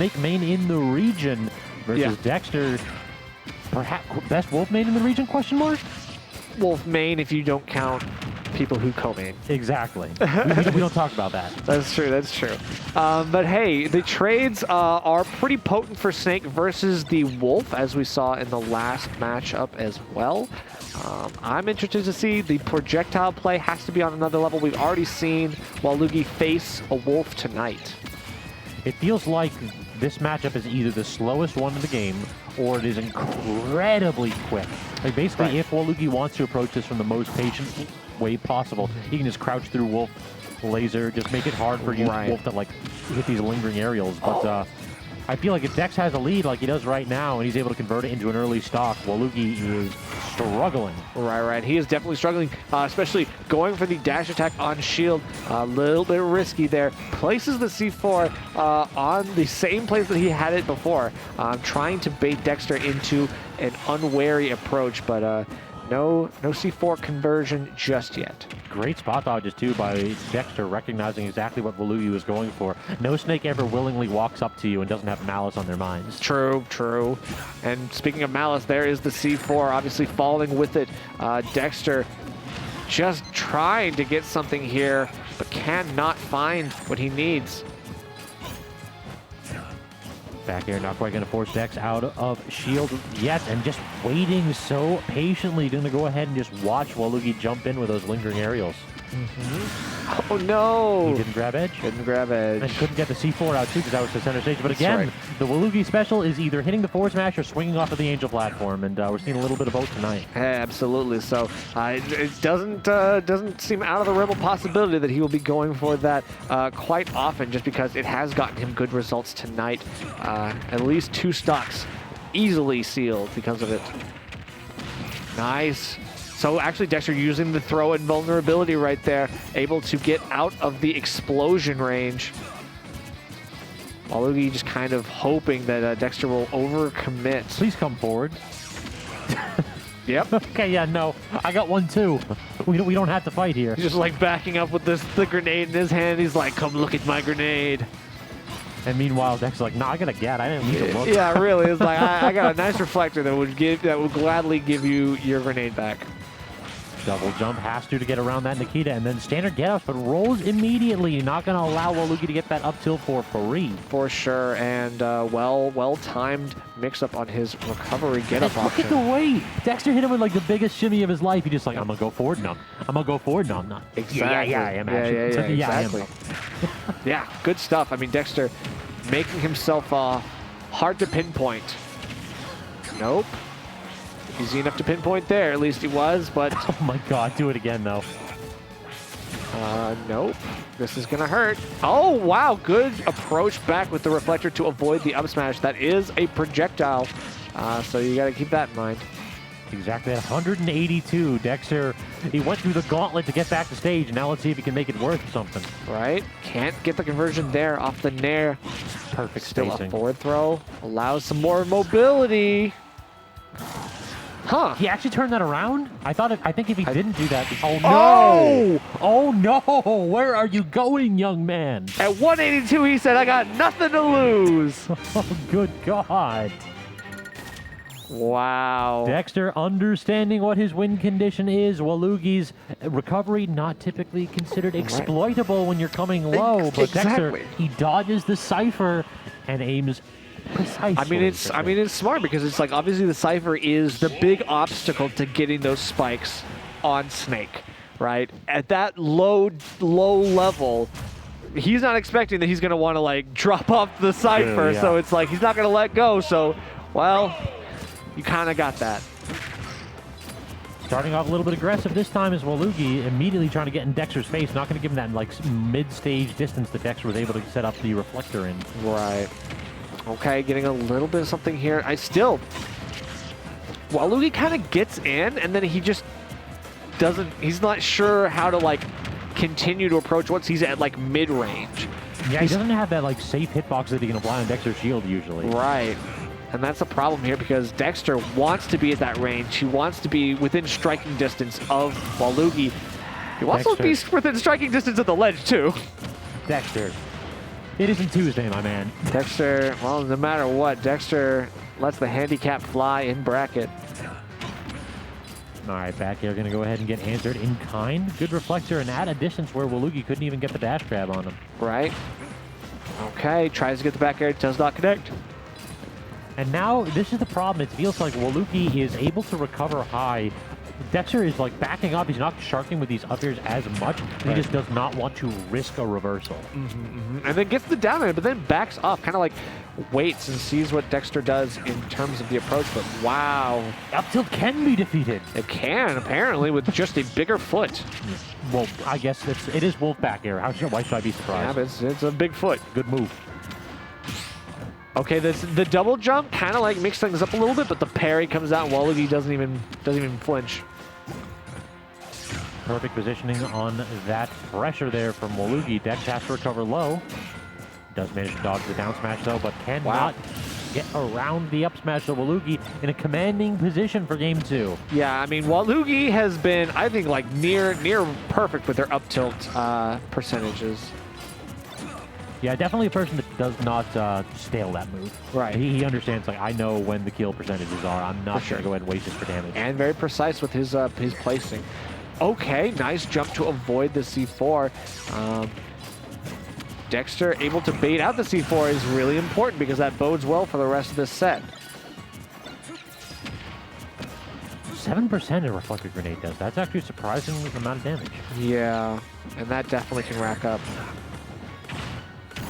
Snake main in the region versus Dexter, perhaps best Wolf main in the region, question mark? Wolf main if you don't count people who co-main. Exactly. we don't talk about that. That's true, that's true. But hey, the trades are pretty potent for Snake versus the Wolf, as we saw in the last matchup as well. I'm interested to see the projectile play has to be on another level. We've already seen Wal00gi face a Wolf tonight. It feels like this matchup is either the slowest one in the game or it is incredibly quick. Like basically, if Wal00gi wants to approach this from the most patient way possible, he can just crouch through Wolf laser, just make it hard for you, Wolf, to like hit these lingering aerials. But I feel like if Dex has a lead like he does right now and he's able to convert it into an early stock, Wal00gi is struggling. Right. He is definitely struggling, especially going for the dash attack on shield. A little bit risky there. Places the C4 on the same place that he had it before, trying to bait Dexter into an unwary approach, but no C4 conversion just yet. Great spot dodges too by Dexter, recognizing exactly what Wal00gi was going for. No Snake ever willingly walks up to you and doesn't have malice on their minds. True. And speaking of malice, there is the C4, obviously falling with it. Dexter just trying to get something here, but cannot find what he needs. Back air, not quite going to force Dex out of shield yet, and just waiting so patiently. Going to go ahead and just watch Wal00gi jump in with those lingering aerials. Oh no! He didn't grab edge. Didn't grab edge. And couldn't get the C4 out too because that was the center stage. But again, the Wal00gi special is either hitting the forward smash or swinging off of the angel platform, and we're seeing a little bit of both tonight. Absolutely. So it doesn't seem out of the realm of possibility that he will be going for that quite often, just because it has gotten him good results tonight. At least 2 stocks easily sealed because of it. Nice. So actually Dexter using the throw and vulnerability right there, able to get out of the explosion range. Wal00gi just kind of hoping that Dexter will overcommit. Please come forward. Yep. Okay, yeah, no. I got one too. We don't have to fight here. He's just like backing up with the grenade in his hand. He's like, come look at my grenade. And meanwhile, Dexter's like, nah, I got a gat. I didn't need to look. Yeah, really. It's like, I got a nice reflector that would gladly give you your grenade back. Double jump has to get around that Nikita, and then standard get-ups, but rolls immediately. Not going to allow Wal00gi to get that up tilt for free. For sure, and well-timed mix-up on his recovery get-up option. Look at the weight. Dexter hit him with like the biggest shimmy of his life. He just like, I'm going to go forward. No, I'm going to go forward. No, I'm not. Exactly. Yeah, I am actually. Exactly. Yeah, good stuff. I mean, Dexter making himself hard to pinpoint. Nope. Easy enough to pinpoint there, at least he was, but... Oh my god, do it again, though. Nope. This is gonna hurt. Oh, wow, good approach back with the reflector to avoid the up smash. That is a projectile, so you gotta keep that in mind. Exactly, at 182, Dexter, he went through the gauntlet to get back to stage, and now let's see if he can make it worth something. Right, can't get the conversion there off the nair. Perfect Still spacing. A forward throw, allows some more mobility. Huh. He actually turned that around? I think if he didn't do that... Oh, no! Oh, no! Where are you going, young man? At 182, he said, I got nothing to lose. Oh, good God. Wow. Dexter understanding what his win condition is. Wal00gi's recovery not typically considered exploitable when you're coming low, but Dexter, he dodges the Cypher and aims precisely. I mean it's smart because it's like obviously the Cypher is the big obstacle to getting those spikes on Snake, right? At that low level, he's not expecting that he's going to want to like drop off the Cypher, so it's like he's not going to let go. So, well, you kind of got that. Starting off a little bit aggressive this time is Wal00gi, immediately trying to get in Dexter's face, not going to give him that like mid-stage distance that Dexter was able to set up the reflector in. Right. Okay, getting a little bit of something here. Wal00gi kind of gets in, and then he just doesn't, he's not sure how to like continue to approach once he's at like mid-range. Yeah, he doesn't have that like safe hitbox that he can apply on Dexter's shield usually. Right. And that's a problem here because Dexter wants to be at that range. He wants to be within striking distance of Wal00gi. He wants to be within striking distance of the ledge too. Dexter, It isn't Tuesday, my man. Dexter, well, no matter what, Dexter lets the handicap fly in bracket. All right, back air going to go ahead and get answered in kind. Good reflector and at a distance where Wal00gi couldn't even get the dash grab on him. Right. Okay, tries to get the back air, does not connect. And now this is the problem. It feels like Wal00gi is able to recover high. Dexter is like backing up. He's not sharking with these up airs as much. He just does not want to risk a reversal. And then gets the down air, but then backs off, kind of like waits and sees what Dexter does in terms of the approach. But wow. Up tilt can be defeated. It can, apparently, with just a bigger foot. Well, I guess it is wolf back air. Why should I be surprised? Yeah, but it's a big foot. Good move. Okay, the double jump kind of like mixed things up a little bit, but the parry comes out and Wal00gi doesn't even flinch. Perfect positioning on that pressure there from Wal00gi. Dex has to recover low. Does manage to dodge the down smash though, but cannot get around the up smash. So Wal00gi in a commanding position for game 2. Yeah, I mean Wal00gi has been, I think, like near perfect with their up tilt percentages. Yeah, definitely a person that does not stale that move. Right. He understands, like, I know when the kill percentages are. I'm not going to go ahead and waste this for damage. And very precise with his placing. Okay, nice jump to avoid the C4. Dexter able to bait out the C4 is really important because that bodes well for the rest of this set. 7% a reflector grenade does. That's actually a surprising amount of damage. Yeah, and that definitely can rack up.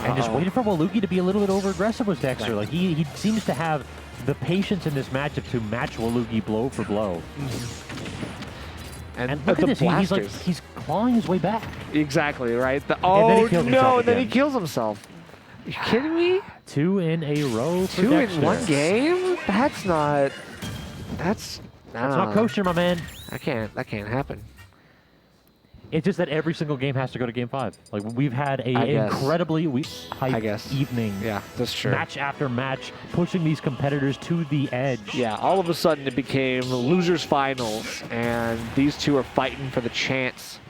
And just waited for Wal00gi to be a little bit over-aggressive with Dexter. Like, he seems to have the patience in this matchup to match Wal00gi blow for blow. And look at this, blasters. he's clawing his way back. Exactly, right? And then he kills himself. You kidding me? 2 in a row for Two Dexter. in one game? That's not kosher, my man. That can't happen. It's just that every single game has to go to game 5. Like, we've had a incredibly hype evening. Yeah, that's true. Match after match, pushing these competitors to the edge. Yeah, all of a sudden it became losers finals, and these two are fighting for the chance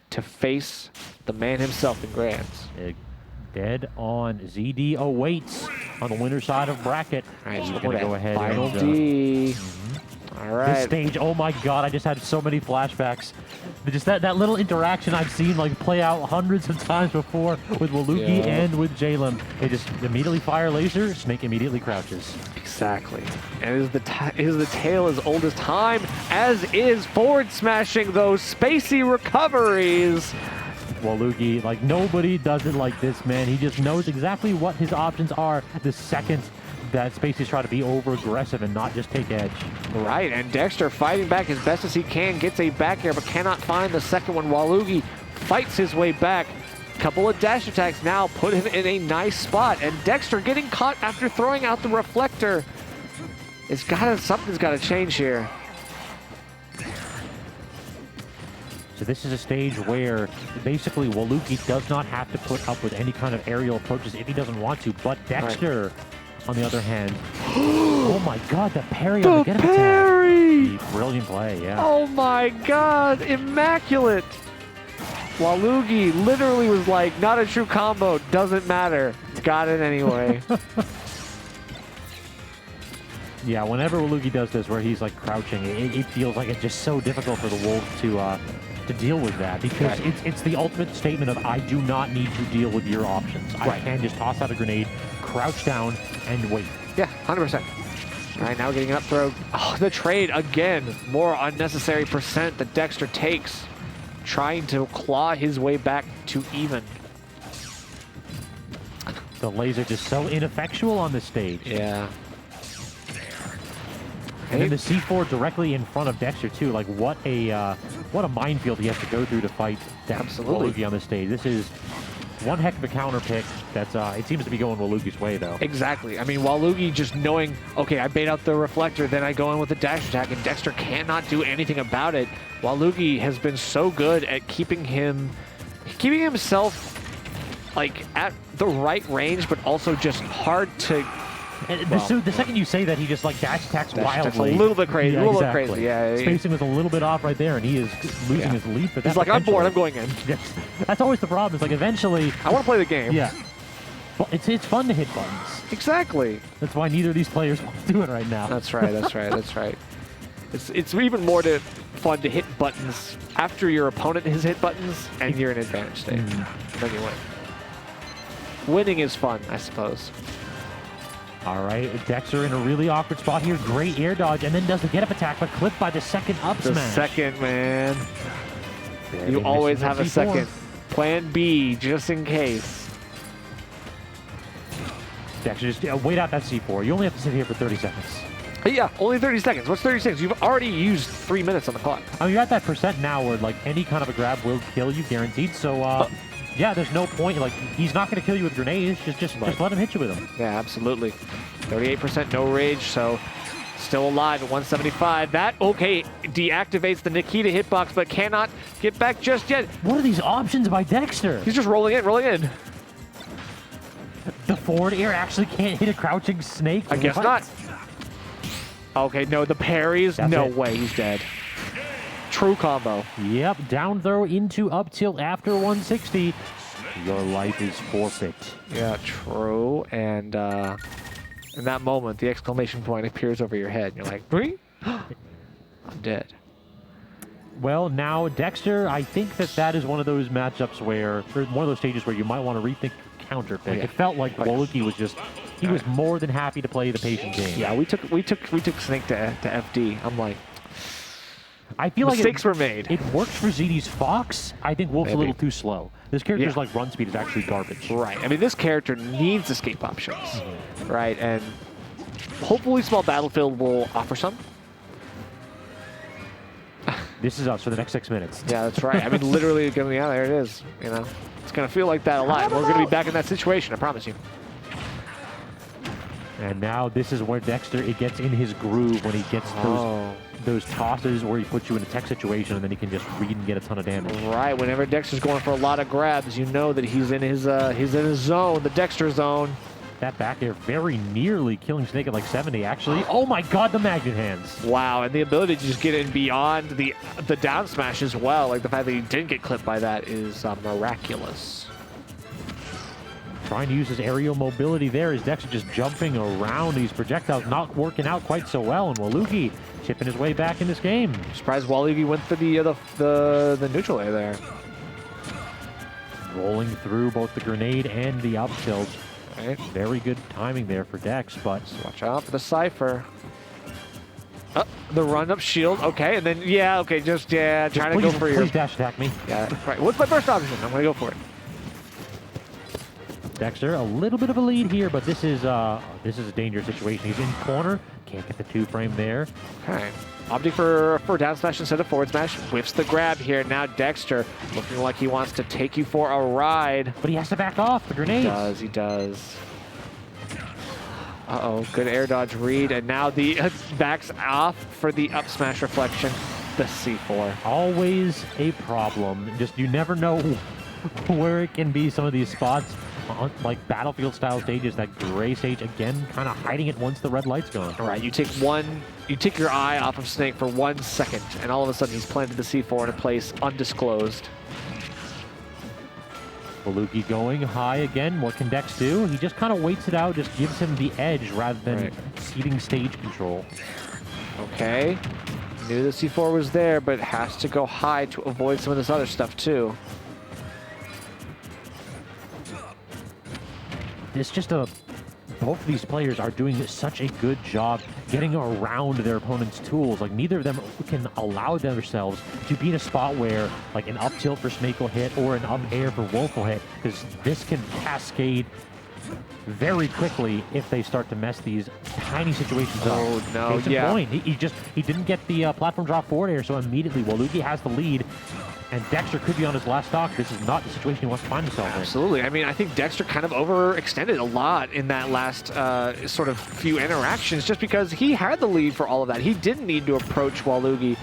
to face the man himself in Grands. Dead on. ZD awaits on the winner's side of bracket. All right, He's so going to go ahead final and... D. All right. This stage, oh my god, I just had so many flashbacks. Just that little interaction I've seen like play out hundreds of times before with Wal00gi and with Jalen. They just immediately fire laser, Snake immediately crouches. Exactly. And is the tale as old as time, as is forward smashing those spacey recoveries. Wal00gi, like nobody does it like this, man. He just knows exactly what his options are the second that Spacey's trying to be over-aggressive and not just take edge. Right, and Dexter fighting back as best as he can, gets a back air, but cannot find the second one. Wal00gi fights his way back. Couple of dash attacks now put him in a nice spot, and Dexter getting caught after throwing out the reflector. Something's got to change here. So this is a stage where basically Wal00gi does not have to put up with any kind of aerial approaches if he doesn't want to, but Dexter... On the other hand, oh my god, the parry on the get-up attack. Brilliant play, yeah. Oh my god, immaculate. Wal00gi literally was like, not a true combo, doesn't matter. Got it anyway. Yeah, whenever Wal00gi does this where he's like crouching, it feels like it's just so difficult for the Wolves to deal with that because it's the ultimate statement of I do not need to deal with your options. I can just toss out a grenade, crouch down, and wait. Yeah, 100%. All right, now getting an up throw. Oh, the trade again. More unnecessary percent that Dexter takes, trying to claw his way back to even. The laser just so ineffectual on this stage. Yeah. And then the C4 directly in front of Dexter too. Like what a minefield he has to go through to fight Wal00gi on this stage. This is one heck of a counter pick. That's it seems to be going Wal00gi's way though. Exactly. I mean, Wal00gi just knowing, okay, I bait out the reflector, then I go in with the dash attack, and Dexter cannot do anything about it. Wal00gi has been so good at keeping himself like at the right range, but also just hard to. And the second you say that, he just like dash attacks wildly. A little bit crazy. Yeah, a little exactly. bit crazy. Yeah. Spacing was a little bit off right there, and he is losing his lead. But he's like, I'm bored. I'm going in. Yes. That's always the problem. It's like eventually. I want to play the game. Yeah. it's fun to hit buttons. Exactly. That's why neither of these players want to do it right now. That's right. That's right. That's right. It's even more fun to hit buttons after your opponent has hit buttons and you're in advantage state. Then you win. Winning is fun, I suppose. All right, Dexter in a really awkward spot here. Great air dodge, and then does the get-up attack, but clipped by the second up The smash. second, man. Yeah, You always have a C4. second. Plan B, just in case. Dexter, just wait out that C4. You only have to sit here for 30 seconds. Yeah, only 30 seconds. What's 30 seconds? You've already used 3 minutes on the clock. I mean, you're at that percent now where, like, any kind of a grab will kill you, guaranteed. So, yeah, there's no point. Like, he's not going to kill you with grenades. Just let him hit you with them. Yeah, absolutely. 38% no rage, so still alive at 175. That, okay, deactivates the Nikita hitbox, but cannot get back just yet. What are these options by Dexter? He's just rolling in. The forward air actually can't hit a crouching snake? I guess What? not. Okay, no, the parries. That's no it. way, he's dead. True combo. Yep, down throw into up tilt after 160. Your life is forfeit. Yeah, true. And in that moment, the exclamation point appears over your head. And you're like, "Really? I'm dead." Well, now Dexter, I think that is one of those matchups where, or one of those stages where you might want to rethink your counter pick. Oh, yeah. It felt like Wal00gi was just, he was more than happy to play the patient game. Yeah, we took Snake to FD. I'm like, I feel like mistakes were made. It works for ZD's Fox. I think Wolf's a Maybe. little too slow. This character's Yeah. like run speed is actually garbage. Right. I mean, this character needs escape options, right? And hopefully, Small Battlefield will offer some. This is us for the next 6 minutes. Yeah, that's right. I mean, literally, yeah, there it is. You know, it's gonna feel like that a lot. We're gonna be back in that situation. I promise you. And now this is where Dexter, it gets in his groove when he gets those tosses where he puts you in a tech situation and then he can just read and get a ton of damage. Right. Whenever Dexter's going for a lot of grabs, you know that he's in his zone, the Dexter zone. That back air very nearly killing Snake at like 70, actually. Oh my god, the magnet hands. Wow, and the ability to just get in beyond the down smash as well, like the fact that he didn't get clipped by that is miraculous. Trying to use his aerial mobility there as Dexter just jumping around these projectiles, not working out quite so well, and Wal00gi chipping his way back in this game. Surprised Wal00gi went for the neutral air there. Rolling through both the grenade and the up tilt. Right. Very good timing there for Dex, but Watch out for the Cypher. The run-up shield, okay, and then, yeah, okay, just trying to go for your... Please dash attack me. Yeah, right. What's my first option? I'm going to go for it. Dexter, a little bit of a lead here, but this is a dangerous situation. He's in corner, can't get the 2-frame there. Okay. Opting for down smash instead of forward smash. Whiffs the grab here. Now Dexter looking like he wants to take you for a ride. But he has to back off the grenades. He does. Uh-oh, good air dodge read. And now the backs off for the up smash reflection. The C4. Always a problem. Just you never know where it can be, some of these spots. Like Battlefield style stages, that gray stage again kind of hiding it once the red light's gone. All right, you take your eye off of Snake for 1 second, and all of a sudden he's planted the C4 in a place undisclosed. Wal00gi going high again. What can Dex do? He just kind of waits it out, just gives him the edge rather than ceding stage control. Okay, knew the C4 was there, but has to go high to avoid some of this other stuff too. It's just both of these players are doing such a good job getting around their opponent's tools. Like, neither of them can allow themselves to be in a spot where, like, an up tilt for Snake will hit or an up air for Wolf will hit, because this can cascade very quickly if they start to mess these tiny situations up. Oh, no, Case in yeah. point, he didn't get the platform drop forward air, so immediately Wal00gi has the lead. And Dexter could be on his last stock. This is not the situation he wants to find himself in. Absolutely. I mean, I think Dexter kind of overextended a lot in that last sort of few interactions just because he had the lead for all of that. He didn't need to approach Wal00gi,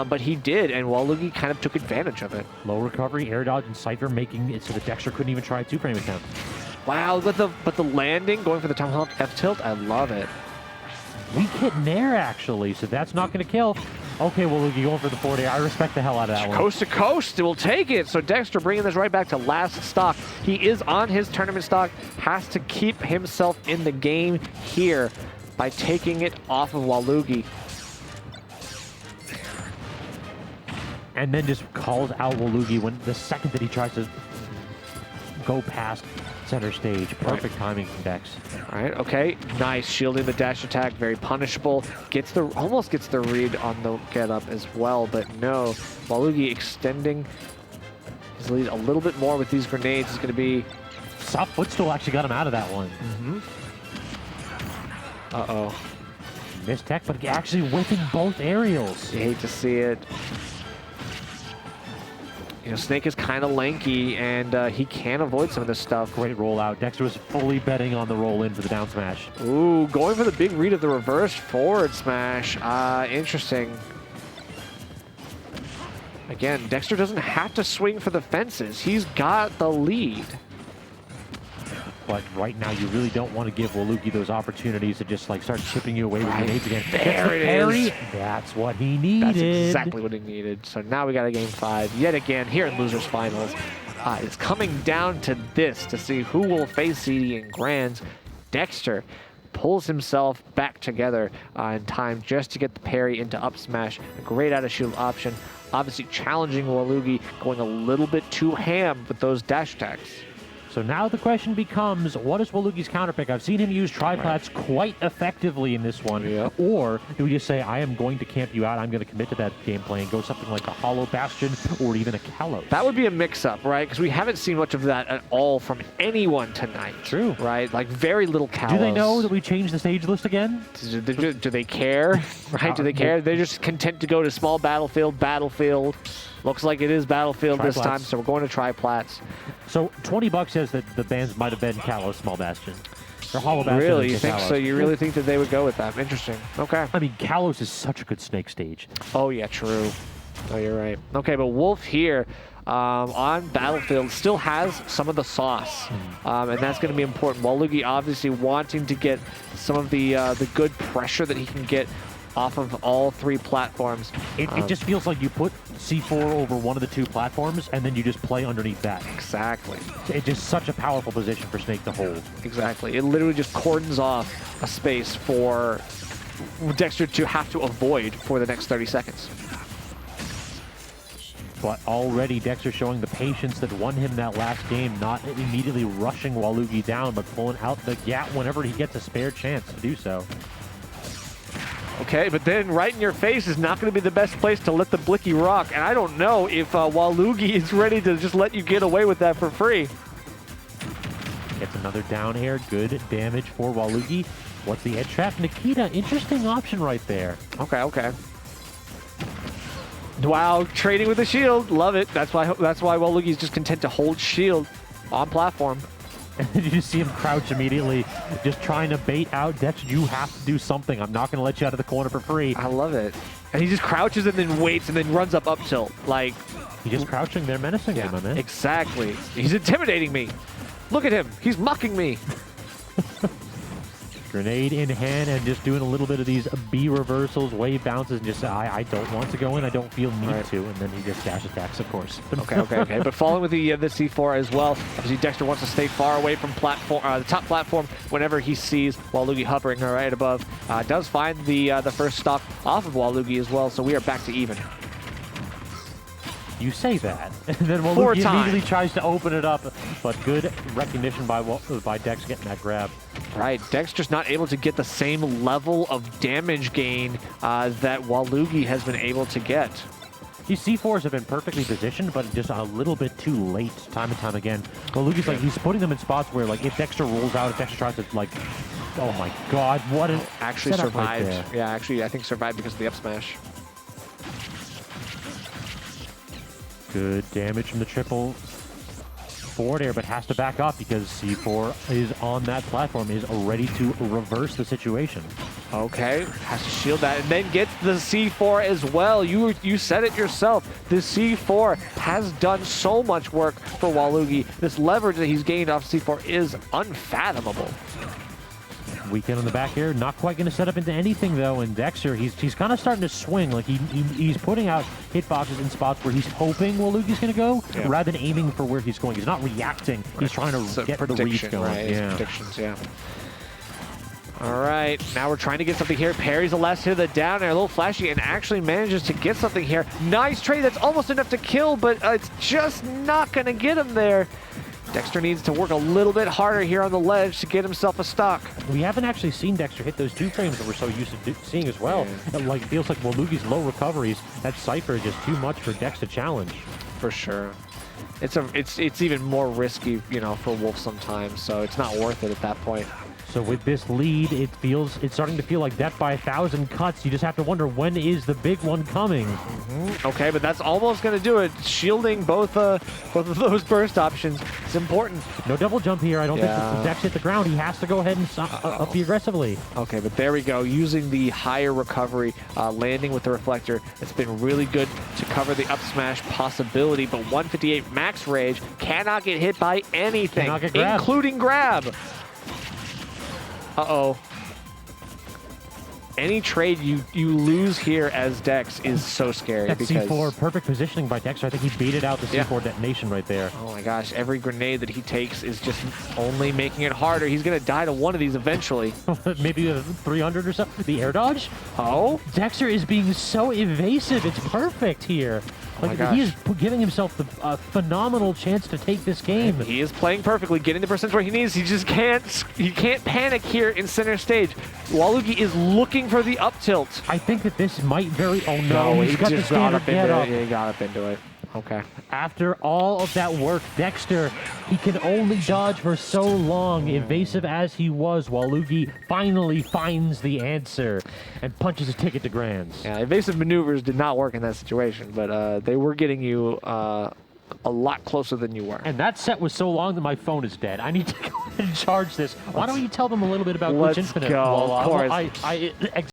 but he did, and Wal00gi kind of took advantage of it. Low recovery, air dodge, and Cypher making it so that Dexter couldn't even try a 2-frame attempt. Wow, but the landing, going for the Tomahawk F-tilt, I love it. Weak hit Nair, actually, so that's not going to kill. Okay, Wal00gi going for the forward air. I respect the hell out of that one. Coast to coast, will take it. So Dexter bringing this right back to last stock. He is on his tournament stock, has to keep himself in the game here by taking it off of Wal00gi. And then just calls out Wal00gi when the second that he tries to go past center stage. Perfect timing from Dex. All right, okay, nice. Shielding the dash attack, very punishable. Almost gets the read on the get up as well, but no. Wal00gi extending his lead a little bit more with these grenades is going to be... Soft footstool actually got him out of that one. Uh-oh. Missed tech, but actually whipping both aerials. You hate to see it. You know, Snake is kind of lanky, and he can avoid some of this stuff. Great rollout. Dexter was fully betting on the roll-in for the down smash. Ooh, going for the big read of the reverse forward smash. Interesting. Again, Dexter doesn't have to swing for the fences. He's got the lead. But right now, you really don't want to give Wal00gi those opportunities to just like start chipping you away with grenades again. There it is. That's what he needed. That's exactly what he needed. So now we got a game 5 yet again here in Losers Finals. It's coming down to this to see who will face CD in Grands. Dexter pulls himself back together in time just to get the parry into up smash. A great out of shield option. Obviously challenging Wal00gi, going a little bit too ham with those dash attacks. So now the question becomes, what is Wal00gi's counterpick? I've seen him use triplats quite effectively in this one. Yep. Or do we just say, I am going to camp you out, I'm going to commit to that gameplay and go something like a Hollow Bastion or even a Kalos? That would be a mix-up, right? Because we haven't seen much of that at all from anyone tonight. True. Right? Like, very little Kalos. Do they know that we changed the stage list again? Do they care? Right? Do they care? They're just content to go to small battlefield. Looks like it is battlefield this time, so we're going to triplats. So $20 says that the bans might have been Kalos Small Bastion. Or Hollow Bastion. Really? You think so? You really think that they would go with that? Interesting. Okay. I mean, Kalos is such a good Snake stage. Oh, yeah, true. Oh, you're right. Okay, but Wolf here on Battlefield still has some of the sauce, and that's going to be important. Wal00gi obviously wanting to get some of the good pressure that he can get off of all 3 platforms. It just feels like you put C4 over one of the 2 platforms, and then you just play underneath that. Exactly. It's just such a powerful position for Snake to hold. Exactly. It literally just cordons off a space for Dexter to have to avoid for the next 30 seconds. But already Dexter showing the patience that won him that last game, not immediately rushing Wal00gi down, but pulling out the gap whenever he gets a spare chance to do so. Okay, but then right in your face is not going to be the best place to let the Blicky rock. And I don't know if Wal00gi is ready to just let you get away with that for free. Gets another down air. Good damage for Wal00gi. What's the edge trap? Nikita, interesting option right there. Okay. Wow, trading with the shield. Love it. That's why Wal00gi is just content to hold shield on platform. And then you just see him crouch immediately, just trying to bait out Dex. You have to do something. I'm not going to let you out of the corner for free. I love it. And he just crouches and then waits and then runs up tilt. Like, he's just crouching there menacing me, my man. Exactly. He's intimidating me. Look at him. He's mocking me. Grenade in hand and just doing a little bit of these B reversals, wave bounces, and just I don't want to go in, I don't feel need to, and then he just dash attacks, of course. Okay. But following with the C4 as well. Obviously, Dexter wants to stay far away from the top platform whenever he sees Wal00gi hovering right above. Does find the first stock off of Wal00gi as well, so we are back to even. You say that, and then Wal00gi immediately tries to open it up, but good recognition by Dex getting that grab. Right, Dex just not able to get the same level of damage gain that Wal00gi has been able to get. These C4s have been perfectly positioned, but just a little bit too late, time and time again. Wal00gi's like, he's putting them in spots where, like, if Dexter rolls out, if Dexter tries to, like, oh my god, what an actually survived. Right, yeah, actually, I think survived because of the up smash. Good damage from the triple forward air, but has to back up because C4 is on that platform, is ready to reverse the situation. Okay, has to shield that, and then gets the C4 as well. You said it yourself. The C4 has done so much work for Wal00gi. This leverage that he's gained off C4 is unfathomable. Weekend on the back air, not quite going to set up into anything though. And Dexter, he's kind of starting to swing. Like he's putting out hitboxes in spots where he's hoping Wal00gi's going to go, rather than aiming for where he's going. He's not reacting. He's trying to get the reach going. Right? Yeah. Predictions, yeah. All right, now we're trying to get something here. Parries the last hit of the down air, a little flashy, and actually manages to get something here. Nice trade, that's almost enough to kill, but it's just not going to get him there. Dexter needs to work a little bit harder here on the ledge to get himself a stock. We haven't actually seen Dexter hit those 2 frames that we're so used to seeing as well. It feels like Wal00gi's low recoveries, that Cypher is just too much for Dex to challenge. For sure. It's even more risky, you know, for Wolf sometimes, so it's not worth it at that point. So with this lead, it's starting to feel like death by 1,000 cuts. You just have to wonder, when is the big one coming? Okay, but that's almost going to do it. Shielding both of those burst options is important. No double jump here. I don't think Dex hit the ground. He has to go ahead and up aggressively. Okay, but there we go. Using the higher recovery, landing with the reflector. It's been really good to cover the up smash possibility, but 158 max rage cannot get hit by anything, including grab. Uh-oh. Any trade you lose here as Dex is so scary. That C4, perfect positioning by Dexter. I think he baited out the C4 detonation right there. Oh my gosh, every grenade that he takes is just only making it harder. He's going to die to one of these eventually. Maybe a 300 or something. The air dodge? Oh? Dexter is being so evasive. It's perfect here. Like, he is giving himself a phenomenal chance to take this game. He is playing perfectly, getting the percent where he needs. He just can't panic here in center stage. Wal00gi is looking for the up tilt. I think that this might oh no, he's got the standard get up. Yeah, he got up into it. Okay. After all of that work, Dexter, he can only dodge for so long. Evasive as he was, Wal00gi finally finds the answer and punches a ticket to Grands. Yeah, evasive maneuvers did not work in that situation, but they were getting you a lot closer than you were. And that set was so long that my phone is dead. I need to go ahead and charge this. Why don't you tell them a little bit about Glitch Infinite? Let's go, of course.